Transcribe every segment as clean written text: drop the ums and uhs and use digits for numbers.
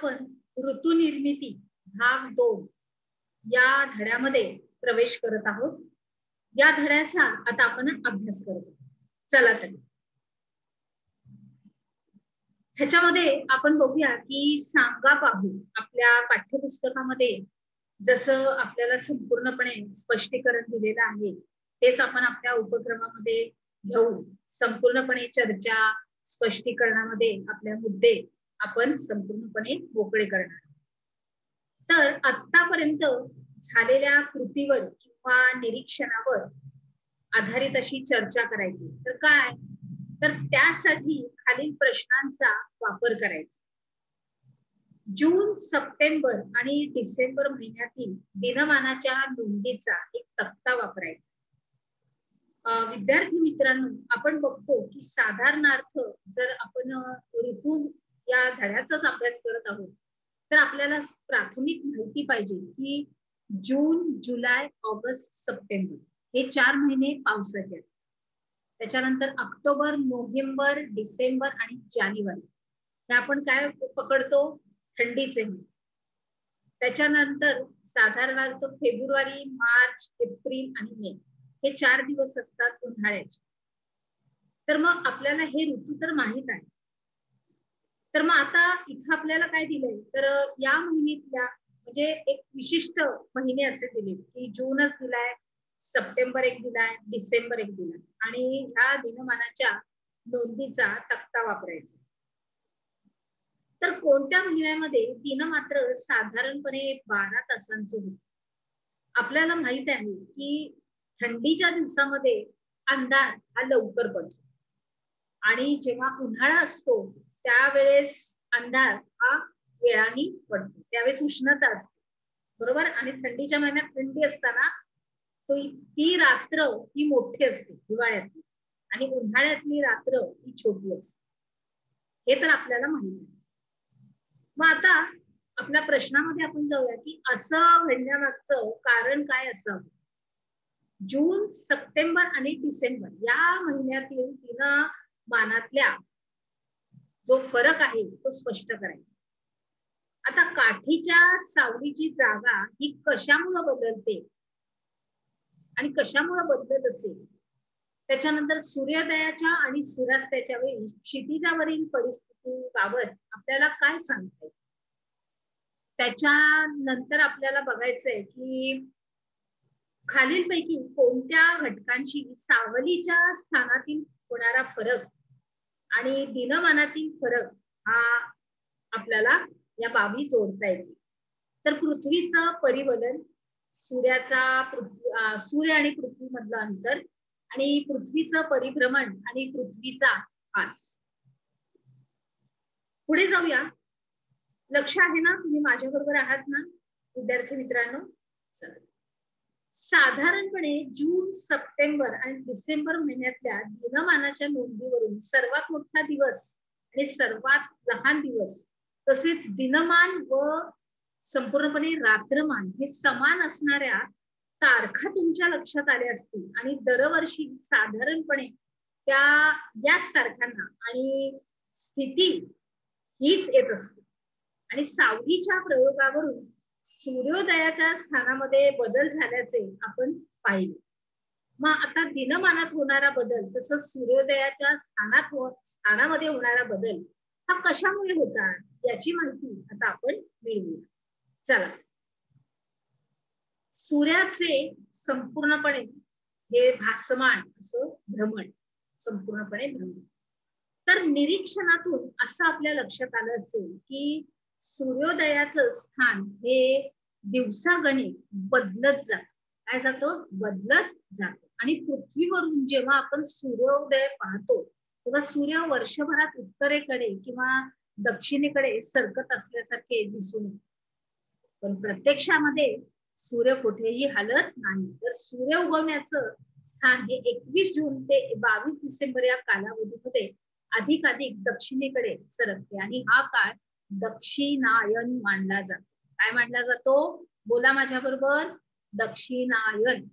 आपण ऋतुनिर्मिती भाग 2 या धड्यामध्ये प्रवेश करत आहोत. या धड्याचा आता आपण अभ्यास करतो. चला तर ह्याच्यामध्ये आपण बघूया की सांगा पाहू. आपल्या पाठ्यपुस्तकामध्ये जसं आपल्याला संपूर्णपणे स्पष्टीकरण दिलेलं आहे तेच आपण आपल्या उपक्रमामध्ये घेऊन संपूर्णपणे चर्चा स्पष्टीकरणामध्ये आपल्या मुद्दे आपण संपूर्णपणे मोकळे करणार. तर आतापर्यंत झालेल्या कृतीवर किंवा निरीक्षणावर आधारित अशी चर्चा करायची. तर काय, तर त्यासाठी खालील प्रश्नांचा वापर करायचा. जून, सप्टेंबर आणि डिसेंबर महिन्यातील दिनमानाच्या नोंदीचा एक तक्ता वापरायचा. विद्यार्थी मित्रांनो, आपण बघतो की साधारणार्थ जर आपण ऋतू या धड्याचाच अभ्यास करत आहोत तर आपल्याला प्राथमिक माहिती पाहिजे की जून, जुलै, ऑगस्ट, सप्टेंबर हे 4 महिने पावसाचे असतात. त्याच्यानंतर ऑक्टोबर, नोव्हेंबर, डिसेंबर आणि जानेवारी हे आपण काय पकडतो, थंडीचे महिने. त्याच्यानंतर साधारणार्थ फेब्रुवारी, मार्च, एप्रिल आणि मे हे 4 दिवस असतात उन्हाळ्याचे. तर मग आपल्याला हे ऋतू तर माहित आहे. तर मग आता इथं आपल्याला काय दिलंय, तर या महिन्यातल्या म्हणजे एक विशिष्ट महिने असे दिले की जूनच दिलाय, सप्टेंबर एक दिलाय, डिसेंबर एक दिलाय आणि ह्या दिनमानाच्या नोंदीचा तक्ता वापरायचा. तर कोणत्या महिन्यामध्ये दिन मात्र साधारणपणे 12 तासांचे होते. आपल्याला माहित आहे की थंडीच्या दिवसामध्ये अंधार हा लवकर पडतो आणि जेव्हा उन्हाळा असतो त्यावेळेस अंधार हा वेळाने पडतो. त्यावेळेस उष्णता असते, बरोबर. आणि थंडीच्या महिन्यात थंडी असताना ती रात्र ही मोठी असते हिवाळ्यातली आणि उन्हाळ्यातली रात्र ही छोटी असते. हे तर आपल्याला माहिती आहे. मग आता आपल्या प्रश्नामध्ये आपण जाऊया की असं घडण्यामागचं कारण काय असावं. जून, सप्टेंबर आणि डिसेंबर या महिन्यातील दिनमानातल्या जो फरक आहे तो स्पष्ट करायचा. आता काठीच्या सावलीची जागा ही कशामुळे बदलते आणि कशामुळे बदलत असेल. त्याच्यानंतर सूर्योदयाच्या आणि सूर्यास्ताच्या वेळी क्षितिजावरील परिस्थितीबाबत आपल्याला काय सांगते. त्याच्यानंतर आपल्याला बघायचंय की खालीलपैकी कोणत्या घटकांची सावलीच्या स्थानातील होणारा फरक आणि दिनमानातील फरक हा आपल्याला या बाबी जोडता येते. तर पृथ्वीचं परिवलन, सूर्य आणि पृथ्वी मधलं अंतर आणि पृथ्वीचं परिभ्रमण आणि पृथ्वीचा आस. पुढे जाऊया. लक्ष आहे ना, तुम्ही माझ्या बरोबर आहात ना विद्यार्थी मित्रांनो. साधारणपणे जून, सप्टेंबर आणि डिसेंबर महिन्यातल्या दिनमानाच्या नोंदीवरून सर्वात मोठा दिवस आणि सर्वात लहान दिवस तसेच दिनमान व संपूर्णपणे रात्रमान हे समान असणाऱ्या तारखा तुमच्या लक्षात आल्या असतील आणि दरवर्षी साधारणपणे याच तारखांना आणि स्थिती हीच येत असते. आणि सावलीच्या प्रयोगावरून सूर्योदयाच्या स्थानामध्ये बदल झाल्याचे आपण पाहिले. मग आता दिनमानात होणारा बदल तसंच सूर्योदयाच्या स्थानामध्ये होणारा बदल हा कशामुळे होता याची माहिती आता आपण मिळवूया. चला. सूर्याचे संपूर्णपणे हे भासमान असं भ्रमण, संपूर्णपणे भ्रमण. तर निरीक्षणातून असं आपल्या लक्षात आलं असेल की सूर्योदयाचं स्थान हे दिवसागणिक बदलत जात. काय जातं, बदलत जातं. आणि पृथ्वीवरून जेव्हा आपण सूर्योदय पाहतो तेव्हा सूर्य वर्षभरात उत्तरेकडे किंवा दक्षिणेकडे सरकत असल्यासारखे दिसून येते. पण प्रत्यक्षामध्ये सूर्य कुठेही हलत नाही. तर सूर्य उगवण्याचं स्थान हे 21 जून ते 22 डिसेंबर या कालावधीमध्ये अधिकाधिक दक्षिणेकडे सरकते आणि हा काळ दक्षिणायन मानला जातो. काय मानला जातो, बोला माझ्या बरोबर, दक्षिणायन.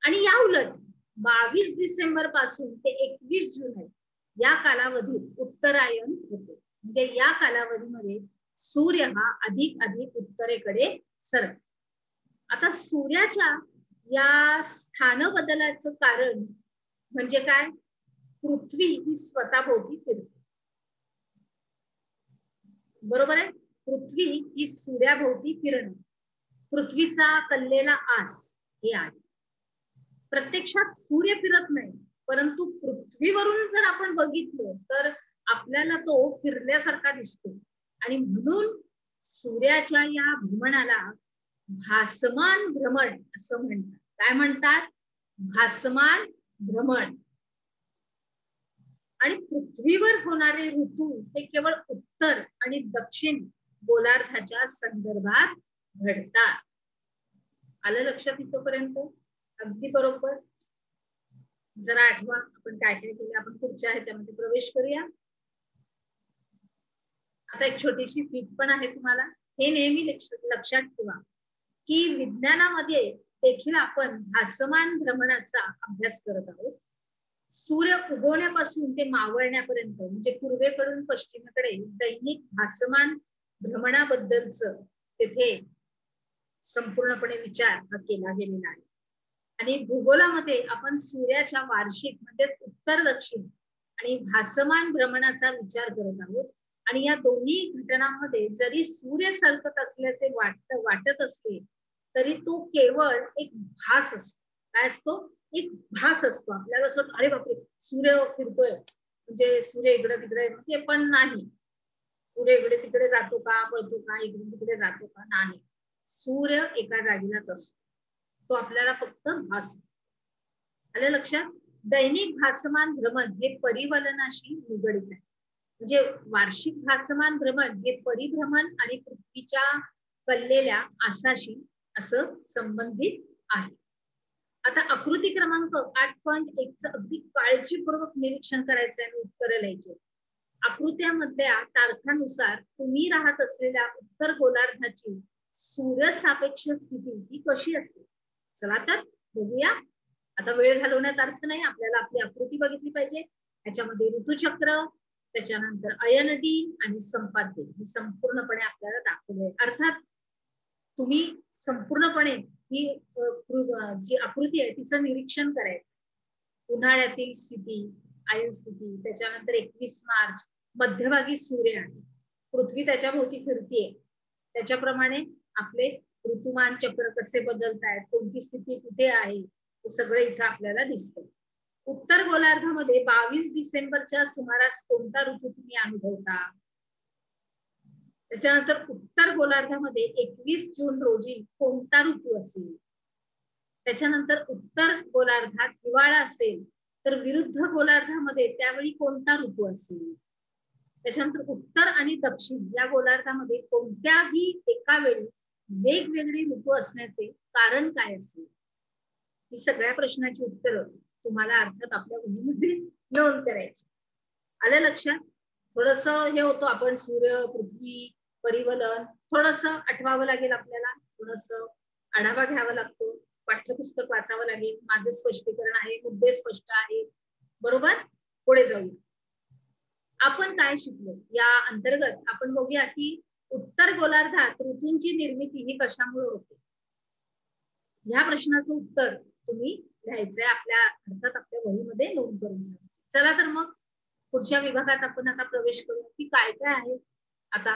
आणि या उलट 22 डिसेंबर पासून ते 21 जुलै या कालावधीत उत्तरायण होते. म्हणजे या कालावधीमध्ये सूर्य हा अधिक अधिक उत्तरेकडे सरकतो. आता सूर्याच्या या स्थान बदलाचं कारण म्हणजे काय? पृथ्वी ही स्वतःभोवती फिरते. बरोबर आहे? पृथ्वी ही सूर्याभोवती फिरणं, पृथ्वीचा कललेला आस हे आहे. प्रत्यक्षात सूर्य फिरत नाही, परंतु पृथ्वीवरून जर आपण बघितलं तर आपल्याला तो फिरल्यासारखा दिसतो. आणि म्हणून सूर्याच्या या भ्रमणाला भासमान भ्रमण असं म्हणतात. काय म्हणतात? भासमान भ्रमण. आणि पृथ्वीवर होणारे ऋतू हे केवळ उत्तर आणि दक्षिण गोलार्धाच्या संदर्भात घडतात. आलं लक्षात इथपर्यंत? अगदी बरोबर. जरा आठवा आपण काय काय केलं. आपण पुढच्या ह्याच्यामध्ये प्रवेश करूया. आता एक छोटीशी फीट पण आहे तुम्हाला. हे नेहमी लक्षात ठेवा की विज्ञानामध्ये देखील आपण भासमान भ्रमणाचा अभ्यास करत आहोत. सूर्य उगवण्यापासून ते मावळण्यापर्यंत म्हणजे पूर्वेकडून पश्चिमेकडे दैनिक भासमान भ्रमणाबद्दलच तेथे संपूर्णपणे विचार केला गेलेला आहे. आणि भूगोलामध्ये आपण सूर्याच्या वार्षिक म्हणजेच उत्तर दक्षिण आणि भासमान भ्रमणाचा विचार करत आहोत. आणि या दोन्ही घटनांमध्ये जरी सूर्य सरकत असल्याचे वाटत असले तरी तो केवळ एक भास असतो. काय असतो? एक भास असतो. आपल्याला असं अरे बापरे सूर्य फिरतोय म्हणजे सूर्य इकडे तिकडे म्हणजे पण नाही. सूर्य इकडे तिकडे जातो का, पळतो का, इकडे तिकडे जातो का? नाही. सूर्य एका जागेलाच असतो. तो आपल्याला फक्त भास. आलं लक्षात? दैनिक भासमान भ्रमण हे परिवलनाशी निगडित आहे. म्हणजे वार्षिक भासमान भ्रमण हे परिभ्रमण आणि पृथ्वीच्या कललेल्या आसाशी असं संबंधित आहे. आता आकृती क्रमांक 8.1 च अगदी काळजीपूर्वक निरीक्षण करायचं आहे आणि उत्तरं लिहायची. आकृत्यामधल्या तारखानुसार तुम्ही राहत असलेल्या उत्तर गोलार्धाची सूर्य सापेक्ष स्थिती ही कशी असेल? चला तर बघूया. आता वेळ घालवण्यात अर्थ नाही. आपल्याला आपली आकृती बघितली पाहिजे. त्याच्यामध्ये ऋतुचक्र, त्याच्यानंतर अयनदी आणि संपाद्य ही संपूर्णपणे आपल्याला दाखवले. अर्थात तुम्ही संपूर्णपणे ही जी आकृती आहे तिचं निरीक्षण करायचं. उन्हाळ्यातील स्थिती, आयन स्थिती, त्याच्यानंतर 21 मार्च मध्यभागी सूर्य आहे, पृथ्वी त्याच्या भोवती फिरतीये, त्याच्याप्रमाणे आपले ऋतुमान चक्र कसे बदलत आहेत, कोणती स्थिती कुठे आहे हे सगळं इथं आपल्याला दिसतं. उत्तर गोलार्धामध्ये 22 डिसेंबरच्या सुमारास कोणता ऋतू तुम्ही अनुभवता? त्याच्यानंतर उत्तर गोलार्धामध्ये 21 जून रोजी कोणता ऋतू असेल? त्याच्यानंतर उत्तर गोलार्धात हिवाळा असेल तर विरुद्ध गोलार्धामध्ये त्यावेळी कोणता ऋतू असेल? त्याच्यानंतर उत्तर आणि दक्षिण या गोलार्धामध्ये कोणत्याही एका वेळी वेगवेगळी ऋतू असण्याचे कारण काय असेल? ही सगळ्या प्रश्नाची उत्तरं तुम्हाला अर्थात आपल्या वहीमध्ये नोंद करायची. आलं लक्षात? थोडस हे होतं, आपण सूर्य, पृथ्वी, परिवलन थोडस आठवावं लागेल आपल्याला, थोडस आढावा घ्यावा लागतो, पाठ्यपुस्तक वाचावं लागेल. माझं स्पष्टीकरण आहे, मुद्दे स्पष्ट आहे. बरोबर? पुढे जाऊया. आपण काय शिकलो या अंतर्गत आपण बघूया की उत्तर गोलार्धात ऋतूंची निर्मिती ही कशामुळे होते. ह्या प्रश्नाचं उत्तर तुम्ही लिहायचंय आपल्या अर्थात आपल्या वहीमध्ये नोंद करून घ्यायचं. चला तर मग पुढच्या विभागात आपण आता प्रवेश करू की काय काय आहे. आता